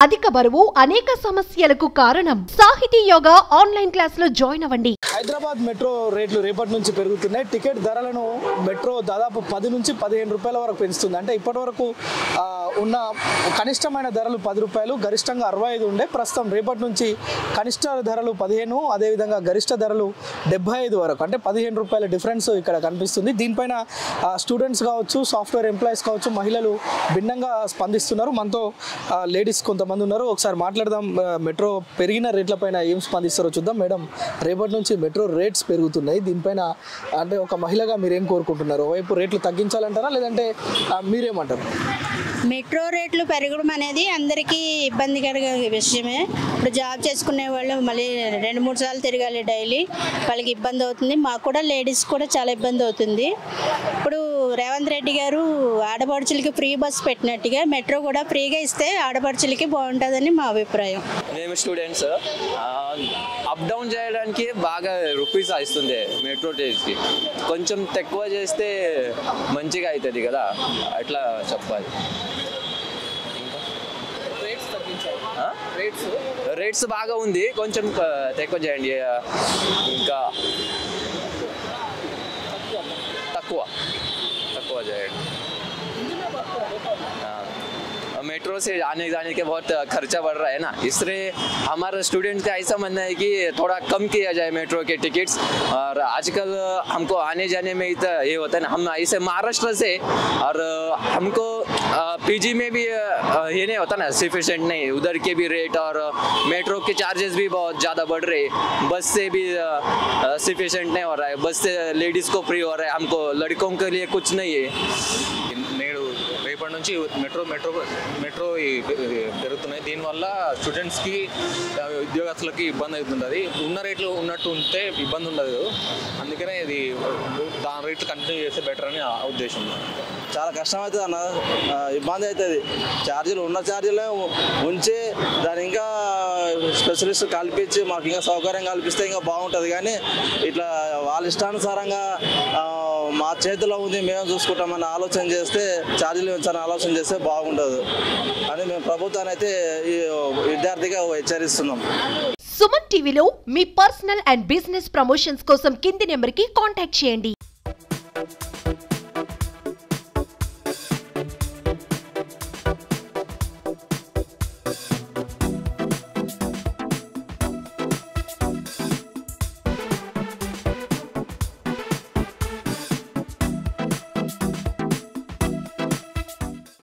అధిక బరువు అనేక సమస్యలకు కారణం. సాహితీ యోగా ఆన్లైన్ క్లాసులో జాయిన్ అవ్వండి. హైదరాబాద్ మెట్రో రేట్లు రేపటి నుంచి పెరుగుతున్నాయి. టికెట్ ధరలను మెట్రో దాదాపు 10 నుంచి 15 రూపాయల వరకు పెంచుతుంది. అంటే ఇప్పటివరకు ఉన్న కనిష్టమైన ధరలు 10 రూపాయలు, గరిష్టంగా 65 ఉండే. ప్రస్తుతం రేపటి నుంచి కనిష్ట ధరలు 15, అదేవిధంగా గరిష్ట ధరలు 75 వరకు, అంటే 15 రూపాయల డిఫరెన్స్ ఇక్కడ కనిపిస్తుంది. దీనిపైన స్టూడెంట్స్ కావచ్చు, సాఫ్ట్వేర్ ఎంప్లాయీస్ కావచ్చు, మహిళలు భిన్నంగా స్పందిస్తున్నారు. మనతో లేడీస్ కొంతమంది ఉన్నారు. ఒకసారి మాట్లాడదాం. మెట్రో పెరిగిన రేట్లపైన ఏం స్పందిస్తారో చూద్దాం. మేడం, రేపటి నుంచి మెట్రో రేట్స్ పెరుగుతున్నాయి. దీనిపైన అంటే ఒక మహిళగా మీరేం కోరుకుంటున్నారు? వైపు రేట్లు తగ్గించాలంటారా, లేదంటే మీరేమంటారు? మెట్రో రేట్లు పెరగడం అనేది అందరికీ ఇబ్బందికర విషయమే. ఇప్పుడు జాబ్ చేసుకునే వాళ్ళు మళ్ళీ 2-3 సార్లు తిరగాలి డైలీ, వాళ్ళకి ఇబ్బంది అవుతుంది. మాకు కూడా లేడీస్ కూడా చాలా ఇబ్బంది అవుతుంది. ఇప్పుడు రేవంత్ రెడ్డి గారు ఆడపడుచులకి ఫ్రీ బస్ పెట్టినట్టుగా మెట్రో కూడా ఫ్రీగా ఇస్తే ఆడపడుచులకి బాగుంటుందని మా అభిప్రాయం. మేము స్టూడెంట్స్ అప్ డౌన్ చేయడానికి బాగా రూపీస్ ఇస్తుంది మెట్రో కి. కొంచెం తక్కువ చేస్తే మంచిగా అవుతుంది కదా, అట్లా చెప్పాలి. రేట్స్ బాగా ఉంది, కొంచెం తక్కువ చేయండి. ఇంకా తక్కువ చేయండి. मेट्रो से आने जाने के बहुत खर्चा बढ़ रहा है ना, इसलिए हमारे स्टूडेंट का ऐसा मानना है कि थोड़ा कम किया जाए मेट्रो के टिकट्स. और आजकल हमको आने जाने में इतना ये होता है ना, हम ऐसे महाराष्ट्र से, और हमको पीजी में भी ये नहीं होता ना सफिशिएंट नहीं, उधर के भी रेट और मेट्रो के चार्जेस भी बहुत ज़्यादा बढ़ रहे. बस से भी सफिशिएंट नहीं हो रहा है, बस से लेडीज़ को फ्री हो रहा है, हमको लड़कों के लिए कुछ नहीं है. రేపటి నుంచి మెట్రో పెరుగుతున్నాయి. దీనివల్ల స్టూడెంట్స్కి, ఉద్యోగస్తులకి ఇబ్బంది అవుతుంటుంది. ఉన్న రేట్లు ఉన్నట్టు ఉంటే ఇబ్బంది ఉండదు. అందుకనే ఇది దాని రేట్లు కంటిన్యూ చేస్తే బెటర్ అని ఉద్దేశం. చాలా కష్టం అవుతుంది అన్న, ఇబ్బంది అవుతుంది. ఛార్జీలు ఉన్న ఛార్జీలే ఉంచి దాని ఇంకా స్పెషలిస్ట్ కల్పించి మాకు ఇంకా సౌకర్యం కల్పిస్తే ఇంకా బాగుంటుంది. కానీ ఇట్లా వాళ్ళ ఇష్టానుసారంగా మా చేతిలో ఉంది మేము చూసుకుంటామని ఆలోచన చేస్తే, ఛార్జీలు పెంచాలని ఆలోచన చేస్తే బాగుండదు అని మేము ప్రభుత్వాన్ని అయితే ఈ విద్యార్థిగా హెచ్చరిస్తున్నాం. సుమన్ టీవీలో మీ పర్సనల్ అండ్ బిజినెస్ ప్రమోషన్స్ కోసం కింది నెంబర్కి కాంటాక్ట్ చేయండి.